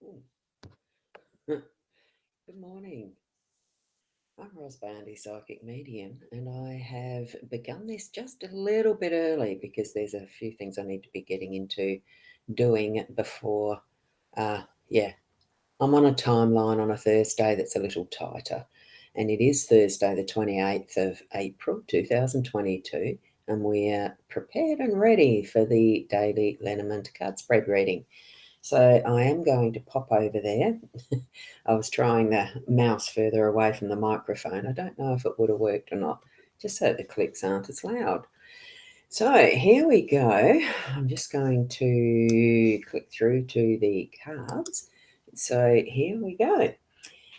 Ooh. Good morning. I'm Ros Boundy Psychic Medium, and I have begun this just a little bit early because there's a few things I need to be getting into doing before. Yeah, I'm on a timeline on a Thursday that's a little tighter, and it is Thursday, the 28th of April 2022, and we're prepared and ready for the daily Lenormand card spread reading. So I am going to pop over there. I was trying the mouse further away from the microphone. I don't know if it would have worked or not, just so the clicks aren't as loud. So here we go. I'm just going to click through to the cards. So here we go.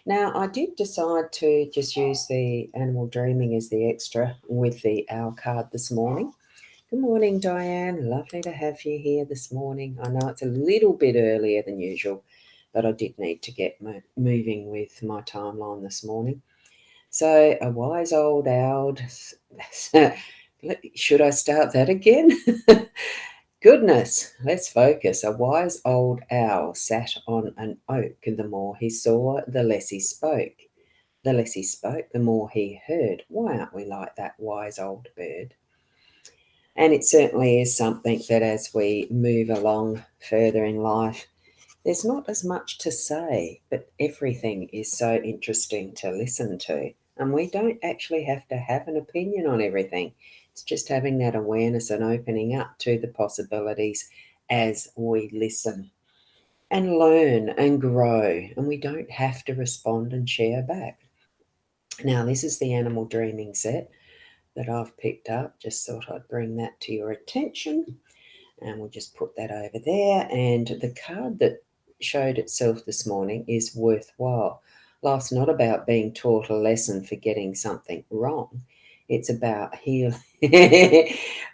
Now, I did decide to just use the animal dreaming as the extra with the owl card this morning. Good morning, Diane. Lovely to have you here this morning. I know it's a little bit earlier than usual, but I did need to get moving with my timeline this morning. So, a wise old owl. Should I start that again? Goodness, let's focus. A wise old owl sat on an oak, and the more he saw, the less he spoke. The less he spoke, the more he heard. Why aren't we like that wise old bird? And it certainly is something that as we move along further in life, there's not as much to say, but everything is so interesting to listen to. And we don't actually have to have an opinion on everything. It's just having that awareness and opening up to the possibilities as we listen and learn and grow. And we don't have to respond and share back. Now, this is the animal dreaming set that I've picked up. Just thought I'd bring that to your attention. And we'll just put that over there. And the card that showed itself this morning is worthwhile. Life's not about being taught a lesson for getting something wrong. It's about healing.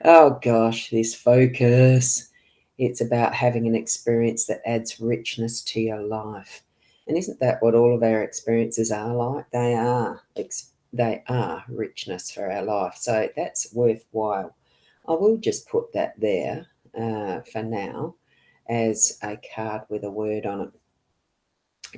Oh gosh, this focus. It's about having an experience that adds richness to your life. And isn't that what all of our experiences are like? They are richness for our life. So that's worthwhile. I will just put that there for now as a card with a word on it.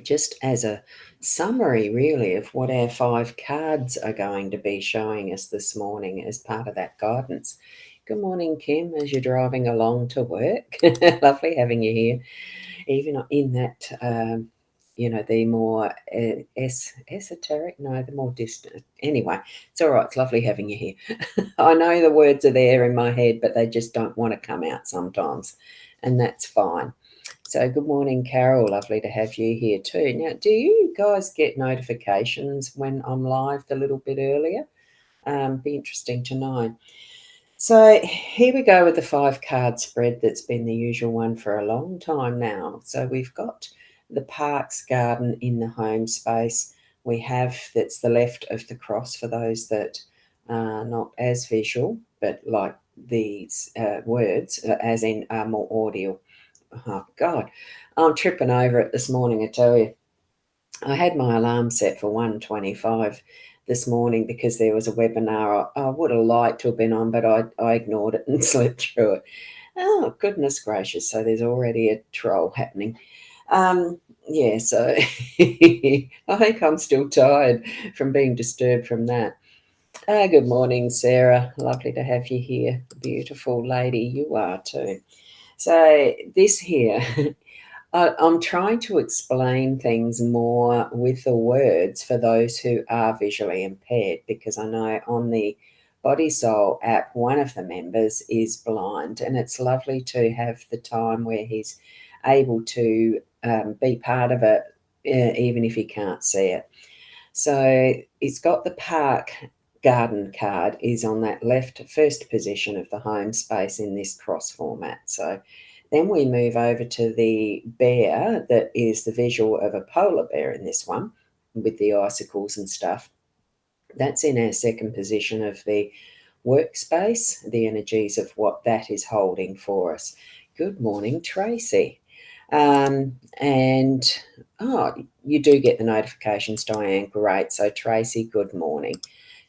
Just as a summary, really, of what our 5 cards are going to be showing us this morning as part of that guidance. Good morning, Kim, as you're driving along to work. Lovely having you here. Even in that, the more esoteric, no, the more distant. Anyway, it's all right. It's lovely having you here. I know the words are there in my head, but they just don't want to come out sometimes, and that's fine. So, good morning, Carol. Lovely to have you here too. Now, do you guys get notifications when I'm live a little bit earlier? Be interesting to know. So, here we go with the 5 card spread that's been the usual one for a long time now. So, we've got the parks garden in the home space. We have that's the left of the cross for those that are not as visual, but like these words, as in more audio. Oh, God, I'm tripping over it this morning, I tell you. I had my alarm set for 1:25 this morning because there was a webinar I would have liked to have been on, but I ignored it and slept through it. Oh, goodness gracious. So there's already a troll happening. Yeah, so I think I'm still tired from being disturbed from that. Good morning, Sarah. Lovely to have you here. Beautiful lady you are too. So this here, I'm trying to explain things more with the words for those who are visually impaired, because I know on the Body Soul app, one of the members is blind, and it's lovely to have the time where he's able to be part of it, even if he can't see it. So it's got the park garden card is on that left first position of the home space in this cross format. So then we move over to the bear that is the visual of a polar bear in this one with the icicles and stuff. That's in our second position of the workspace, the energies of what that is holding for us. Good morning, Tracy. And you do get the notifications, Diane. Great. So, Tracy, good morning.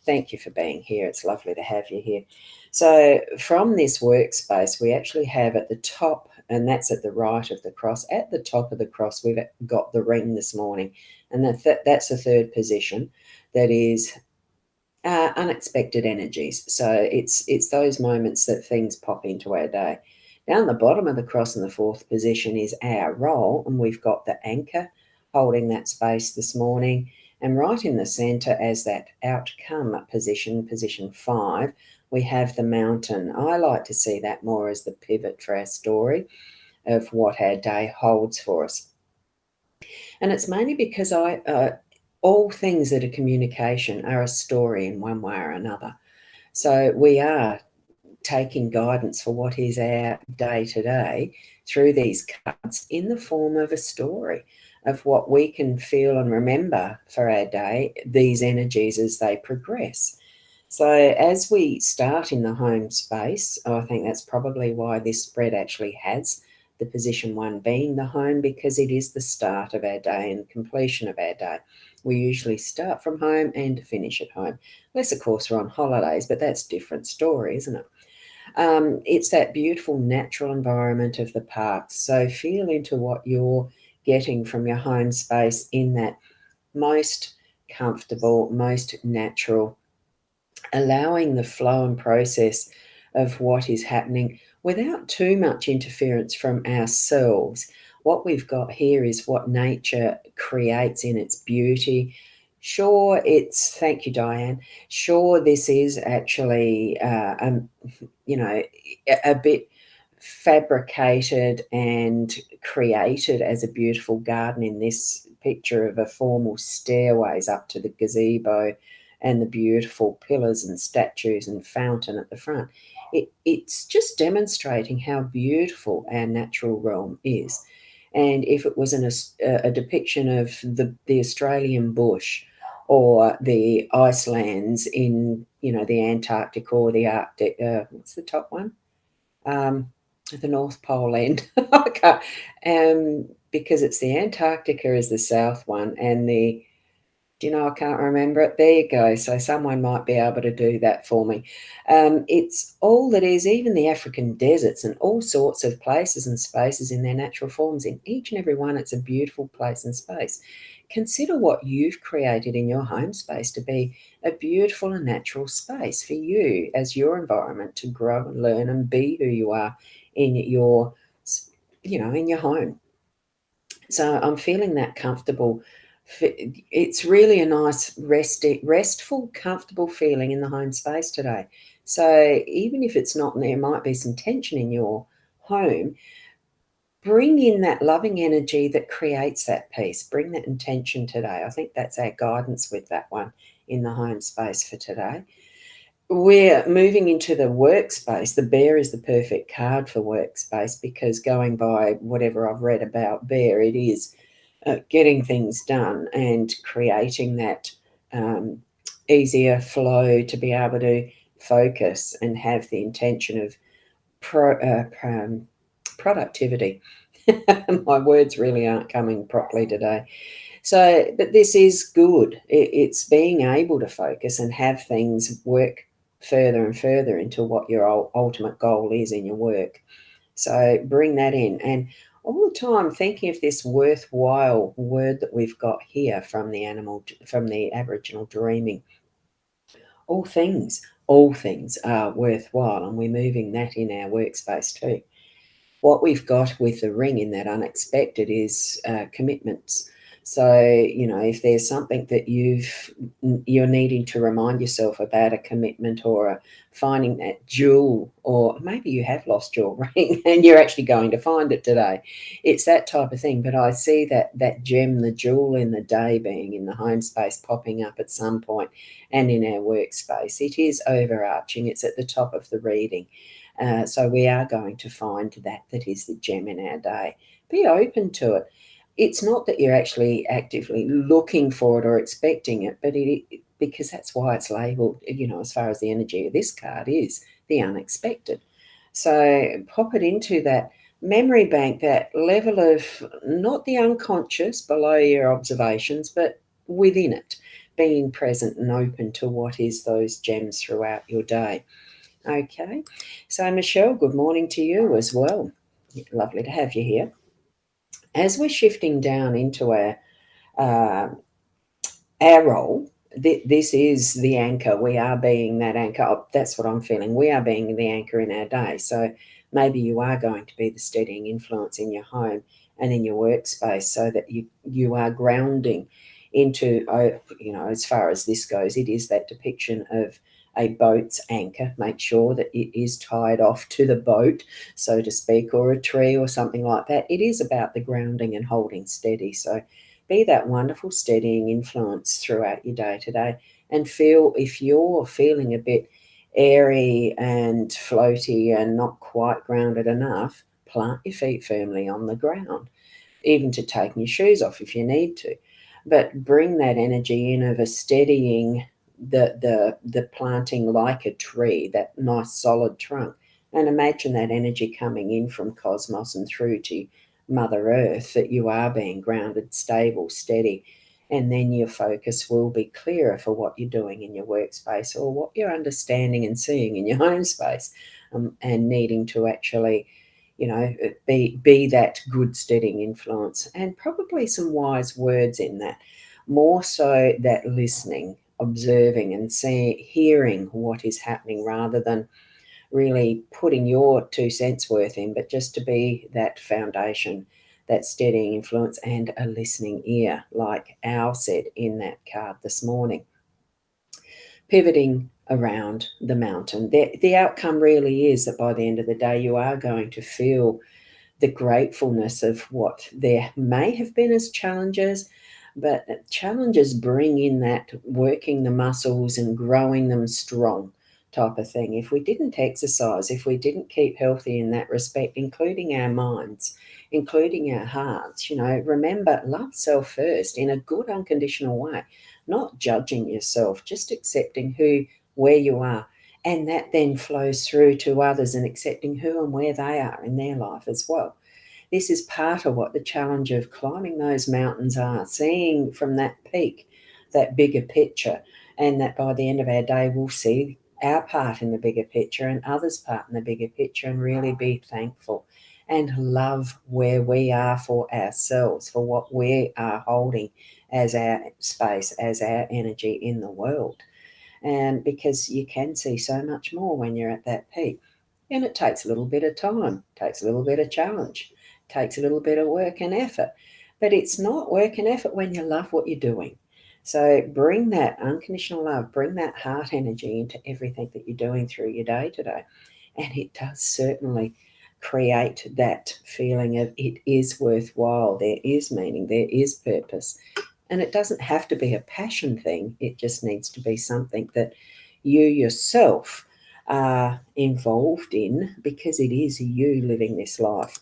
Thank you for being here. It's lovely to have you here. So, from this workspace, we actually have at the top and that's at the right of the cross. At the top of the cross, we've got the ring this morning, and that's the third position. That is unexpected energies. So it's those moments that things pop into our day. Down the bottom of the cross in the fourth position is our role, and we've got the anchor holding that space this morning. And right in the centre as that outcome position, position 5, we have the mountain. I like to see that more as the pivot for our story of what our day holds for us. And it's mainly because all things that are communication are a story in one way or another. So we are taking guidance for what is our day to day through these cards in the form of a story of what we can feel and remember for our day, these energies as they progress. So as we start in the home space, I think that's probably why this spread actually has the position 1 being the home, because it is the start of our day and completion of our day. We usually start from home and finish at home. Unless, of course, we're on holidays, but that's a different story, isn't it? It's that beautiful natural environment of the parks. So feel into what you're getting from your home space in that most comfortable, most natural, allowing the flow and process of what is happening without too much interference from ourselves. What we've got here is what nature creates in its beauty. Sure, thank you, Diane. Sure, this is actually, a bit fabricated and created as a beautiful garden in this picture of a formal stairways up to the gazebo and the beautiful pillars and statues and fountain at the front. It's just demonstrating how beautiful our natural realm is. And if it was a depiction of the Australian bush or the icelands in, the Antarctic or the Arctic, what's the top one? The North Pole end. I can't, because it's the Antarctica is the south one, and I can't remember it. There you go. So someone might be able to do that for me. It's all that is, even the African deserts and all sorts of places and spaces in their natural forms. In each and every one, it's a beautiful place and space. Consider what you've created in your home space to be a beautiful and natural space for you as your environment to grow and learn and be who you are in your, in your home. So I'm feeling that comfortable. It's really a nice, restful, comfortable feeling in the home space today. So even if it's not, there might be some tension in your home, bring in that loving energy that creates that peace. Bring that intention today. I think that's our guidance with that one in the home space for today. We're moving into the workspace. The bear is the perfect card for workspace because going by whatever I've read about bear, it is getting things done and creating that easier flow to be able to focus and have the intention of productivity. My words really aren't coming properly today. So, but this is good. It's being able to focus and have things work further and further into what your ultimate goal is in your work. So bring that in. And all the time thinking of this worthwhile word that we've got here from the Aboriginal dreaming. All things are worthwhile, and we're moving that in our workspace too. What we've got with the ring in that unexpected is commitments. So, if there's something that you're needing to remind yourself about, a commitment or finding that jewel, or maybe you have lost your ring and you're actually going to find it today. It's that type of thing. But I see that gem, the jewel in the day being in the home space popping up at some point and in our workspace. It is overarching. It's at the top of the reading. So we are going to find that is the gem in our day. Be open to it. It's not that you're actually actively looking for it or expecting it, but because that's why it's labelled, as far as the energy of this card is, the unexpected. So pop it into that memory bank, that level of not the unconscious below your observations, but within it, being present and open to what is those gems throughout your day. Okay, so Michelle, good morning to you as well. Lovely to have you here. As we're shifting down into uh, our role, this is the anchor. We are being that anchor. Oh, that's what I'm feeling. We are being the anchor in our day. So maybe you are going to be the steadying influence in your home and in your workspace, so that you are grounding into, as far as this goes, it is that depiction of a boat's anchor. Make sure that it is tied off to the boat, so to speak, or a tree or something like that. It is about the grounding and holding steady. So be that wonderful steadying influence throughout your day to day, and feel, if you're feeling a bit airy and floaty and not quite grounded enough, plant your feet firmly on the ground, even to taking your shoes off if you need to. But bring that energy in of a steadying, the planting like a tree, that nice solid trunk. And imagine that energy coming in from cosmos and through to Mother Earth, that you are being grounded, stable, steady. And then your focus will be clearer for what you're doing in your workspace, or what you're understanding and seeing in your home space, and needing to actually, be that good steadying influence. And probably some wise words in that, more so that listening, observing and seeing, hearing what is happening, rather than really putting your 2 cents worth in, but just to be that foundation, that steadying influence, and a listening ear, like Al said in that card this morning. Pivoting around the mountain, the outcome really is that by the end of the day, you are going to feel the gratefulness of what there may have been as challenges, but challenges bring in that working the muscles and growing them strong type of thing. If we didn't exercise, if we didn't keep healthy in that respect, including our minds, including our hearts, remember, love self first in a good unconditional way, not judging yourself, just accepting where you are, and that then flows through to others, and accepting who and where they are in their life as well. This is part of what the challenge of climbing those mountains are, seeing from that peak that bigger picture, and that by the end of our day, we'll see our part in the bigger picture and others' part in the bigger picture, and really be thankful and love where we are for ourselves, for what we are holding as our space, as our energy in the world. And because you can see so much more when you're at that peak. And it takes a little bit of time, takes a little bit of challenge, takes a little bit of work and effort. But it's not work and effort when you love what you're doing. So bring that unconditional love, bring that heart energy into everything that you're doing through your day today. And it does certainly create that feeling of it is worthwhile, there is meaning, there is purpose. And it doesn't have to be a passion thing, it just needs to be something that you yourself are involved in, because it is you living this life.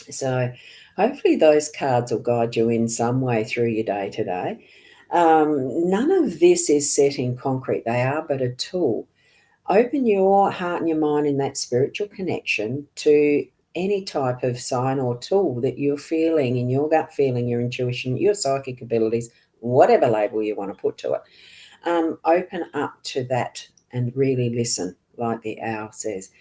So hopefully those cards will guide you in some way through your day today. None of this is set in concrete, they are but a tool. Open your heart and your mind in that spiritual connection to any type of sign or tool that you're feeling in your gut feeling, your intuition, your psychic abilities, whatever label you want to put to it. Open up to that and really listen, like the owl says.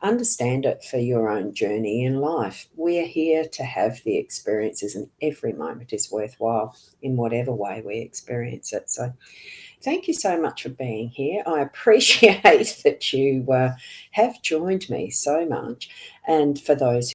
Understand it for your own journey in life. We're here to have the experiences, and every moment is worthwhile in whatever way we experience it. So thank you so much for being here. I appreciate that you have joined me so much. And for those